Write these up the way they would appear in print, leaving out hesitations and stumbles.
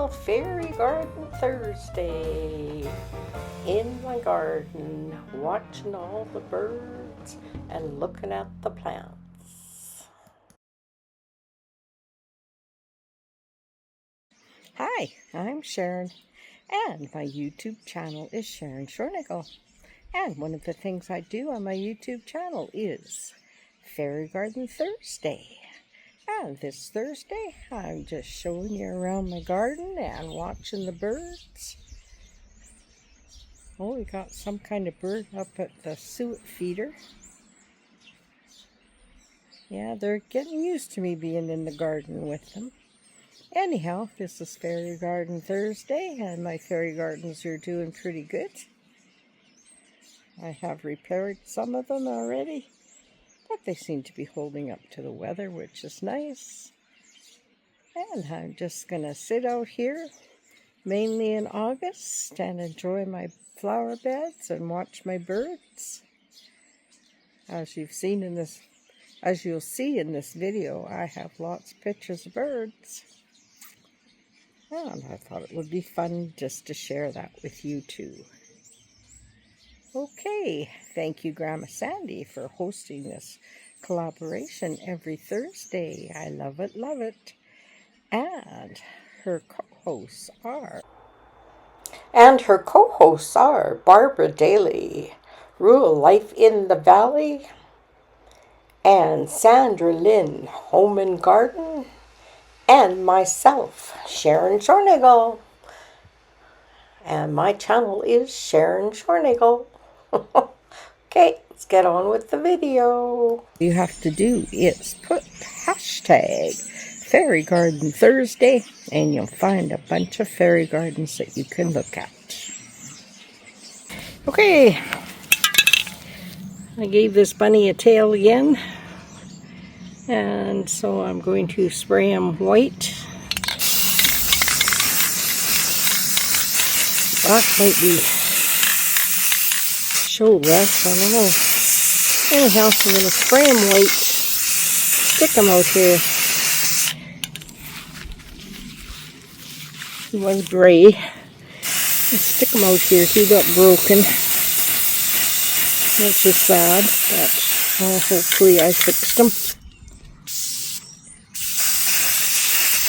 Well, Fairy Garden Thursday. In my garden, watching all the birds and looking at the plants. Hi, I'm Sharon, and my YouTube channel is Sharon Shornigal. And one of the things I do on my YouTube channel is Fairy Garden Thursday. And this Thursday, I'm just showing you around my garden and watching the birds. Oh, we got some kind of bird up at the suet feeder. Yeah, they're getting used to me being in the garden with them. Anyhow, this is Fairy Garden Thursday, and my fairy gardens are doing pretty good. I have repaired some of them already, but they seem to be holding up to the weather, which is nice. And I'm just going to sit out here, mainly in August, and enjoy my flower beds and watch my birds. As you'll see in this video, I have lots of pictures of birds. And I thought it would be fun just to share that with you too. Okay, thank you Grandma Sandy for hosting this collaboration every Thursday. I love it, love it. And her co-hosts are Barbara Daly, Rural Life in the Valley, and Sandra Lynn, Home and Garden, and myself, Sharon Shornigal. And my channel is Sharon Shornigal. Okay, let's get on with the video. You have to do is put hashtag Fairy Garden Thursday, and you'll find a bunch of fairy gardens that you can look at. Okay, I gave this bunny a tail again, and so I'm going to spray him white. Black might be show less, I don't know. Anyhow, I'm going to spray him white, stick him out here. He was gray. Stick him out here. He got broken, which is sad, but hopefully I fixed him.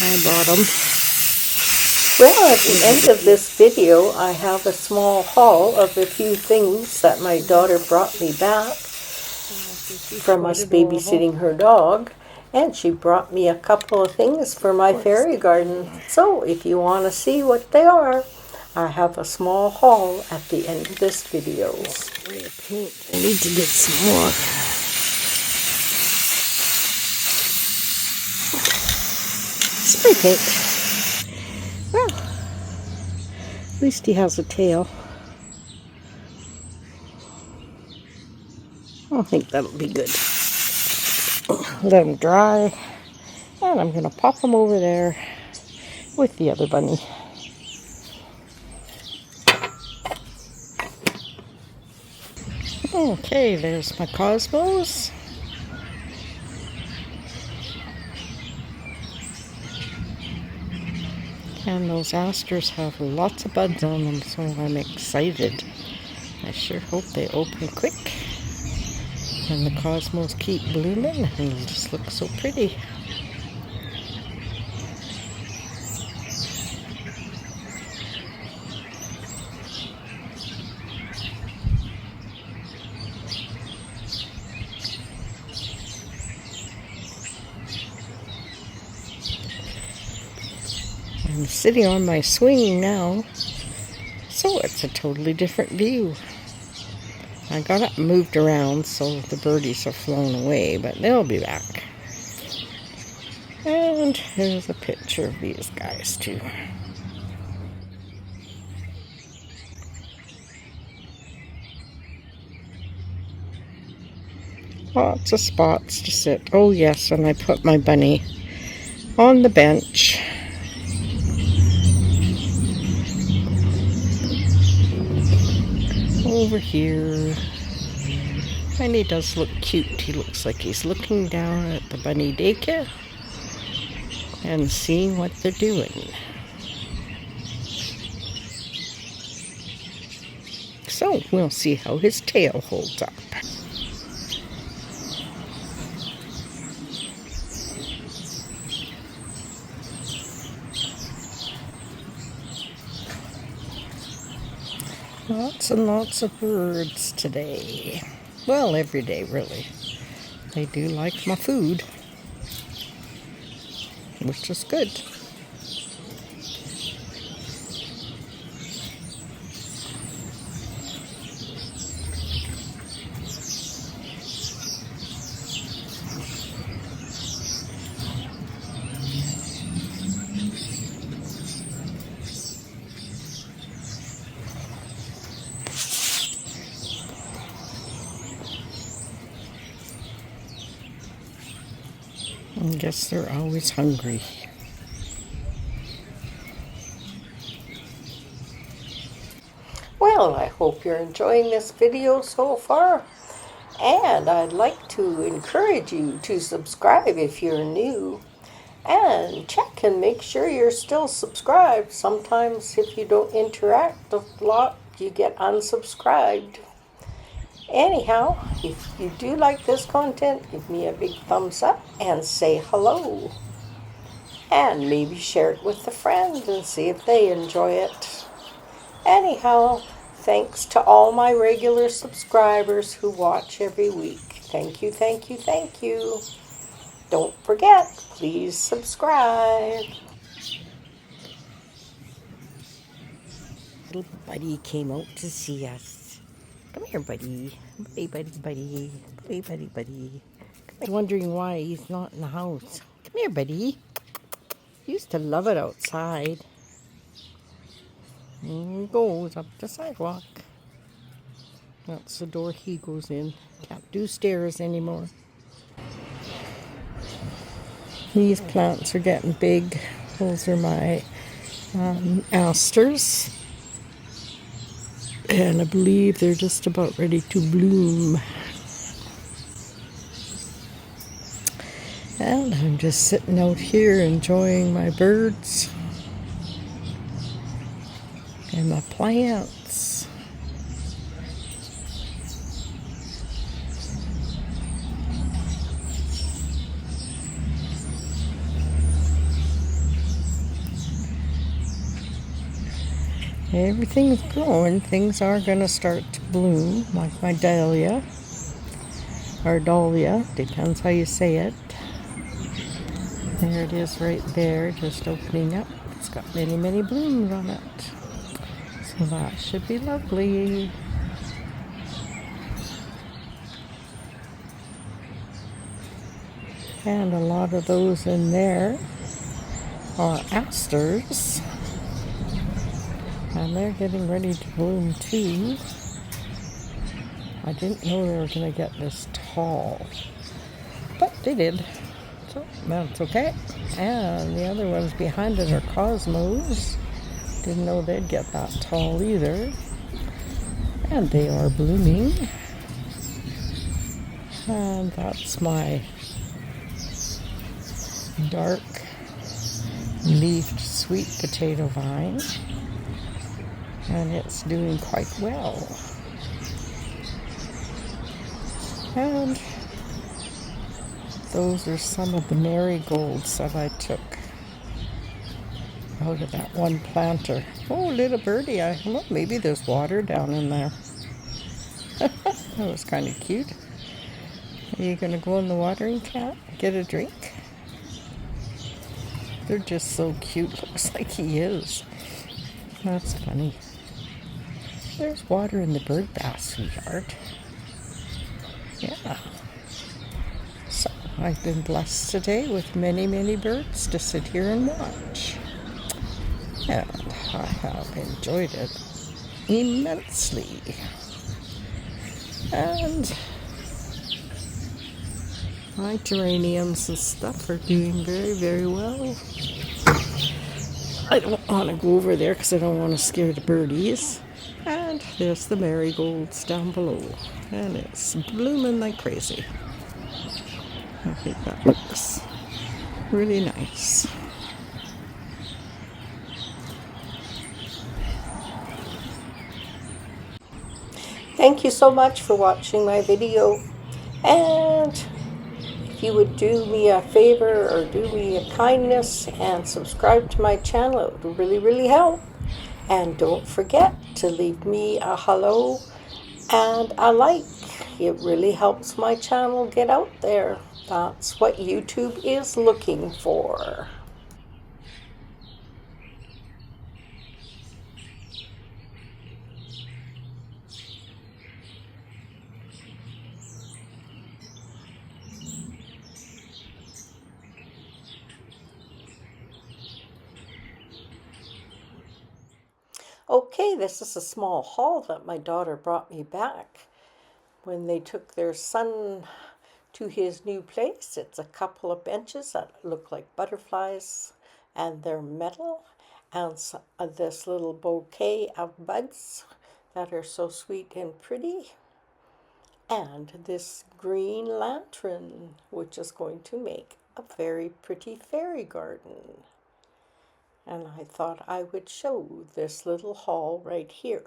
I bought him. Well, at the end of this video, I have a small haul of a few things that my daughter brought me back from us babysitting her dog. And she brought me a couple of things for my fairy garden. So if you want to see what they are, I have a small haul at the end of this video. Spray of paint. I need to get some more. Spray paint. Well, at least he has a tail. I think that'll be good. Let them dry, and I'm going to pop them over there with the other bunny. Okay, there's my cosmos. And those asters have lots of buds on them, so I'm excited. I sure hope they open quick. And the cosmos keep blooming, and it'll just look so pretty. I'm sitting on my swing now, so it's a totally different view. I got up and moved around, so the birdies have flown away, but they'll be back. And here's a picture of these guys too. Lots of spots to sit. Oh yes, and I put my bunny on the bench. Over here. And he does look cute. He looks like he's looking down at the bunny daycare and seeing what they're doing. So we'll see how his tail holds up. Lots and lots of birds today. Well, every day, really. They do like my food, which is good. I guess they're always hungry. Well, I hope you're enjoying this video so far. And I'd like to encourage you to subscribe if you're new. And check and make sure you're still subscribed. Sometimes if you don't interact a lot, you get unsubscribed. Anyhow, if you do like this content, give me a big thumbs up and say hello. And maybe share it with a friend and see if they enjoy it. Anyhow, thanks to all my regular subscribers who watch every week. Thank you, thank you, thank you. Don't forget, please subscribe. Little buddy came out to see us. Come here, buddy. Buddy, buddy, buddy. Buddy, buddy, buddy. I was wondering why he's not in the house. Come here, buddy. He used to love it outside. And he goes up the sidewalk. That's the door he goes in. Can't do stairs anymore. These plants are getting big. Those are my asters. And I believe they're just about ready to bloom. And I'm just sitting out here enjoying my birds and my plants. Everything's growing. Things are going to start to bloom, like my dahlia, or dahlia, depends how you say it. There it is right there, just opening up. It's got many, many blooms on it. So that should be lovely. And a lot of those in there are asters. And they're getting ready to bloom too. I didn't know they were going to get this tall. But they did. So that's okay. And the other ones behind it are cosmos. Didn't know they'd get that tall either. And they are blooming. And that's my dark leafed sweet potato vine. And it's doing quite well. And those are some of the marigolds that I took out of that one planter. Oh, little birdie, well, maybe there's water down in there. That was kind of cute. Are you going to go in the watering can, get a drink? They're just so cute. Looks like he is. That's funny. There's water in the bird bath, sweetheart. Yeah. So, I've been blessed today with many, many birds to sit here and watch. And I have enjoyed it immensely. And my geraniums and stuff are doing very, very well. I don't want to go over there because I don't want to scare the birdies. And there's the marigolds down below. And it's blooming like crazy. I think that looks really nice. Thank you so much for watching my video, and if you would do me a favor or do me a kindness and subscribe to my channel, it would really help. And don't forget to leave me a hello and a like. It really helps my channel get out there. That's what YouTube is looking for. Okay, this is a small haul that my daughter brought me back when they took their son to his new place. It's a couple of benches that look like butterflies, and they're metal, and this little bouquet of buds that are so sweet and pretty, and this green lantern, which is going to make a very pretty fairy garden. And I thought I would show this little haul right here.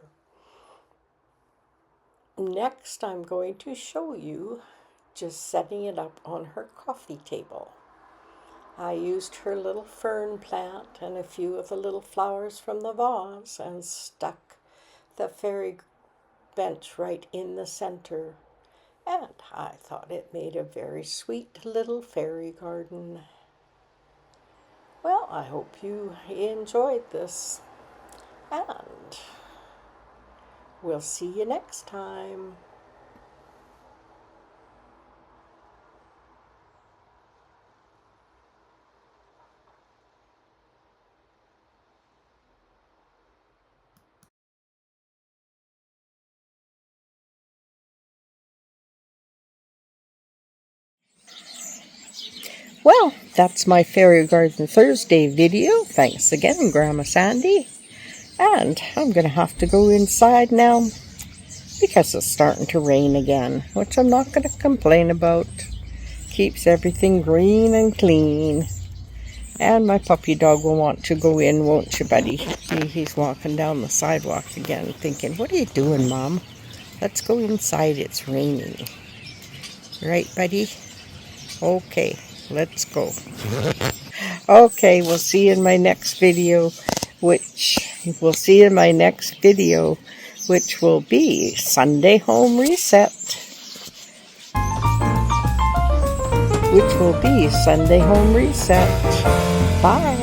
Next, I'm going to show you just setting it up on her coffee table. I used her little fern plant and a few of the little flowers from the vase and stuck the fairy bench right in the center. And I thought it made a very sweet little fairy garden. Well, I hope you enjoyed this, and we'll see you next time. Well, that's my Fairy Garden Thursday video. Thanks again, Grandma Sandy. And I'm going to have to go inside now because it's starting to rain again, which I'm not going to complain about. Keeps everything green and clean. And my puppy dog will want to go in, won't you, buddy? He's walking down the sidewalk again, thinking, what are you doing, Mom? Let's go inside, it's raining. Right, buddy? Okay, let's go. Okay, we'll see you in my next video, which will be Sunday Home Reset. Bye.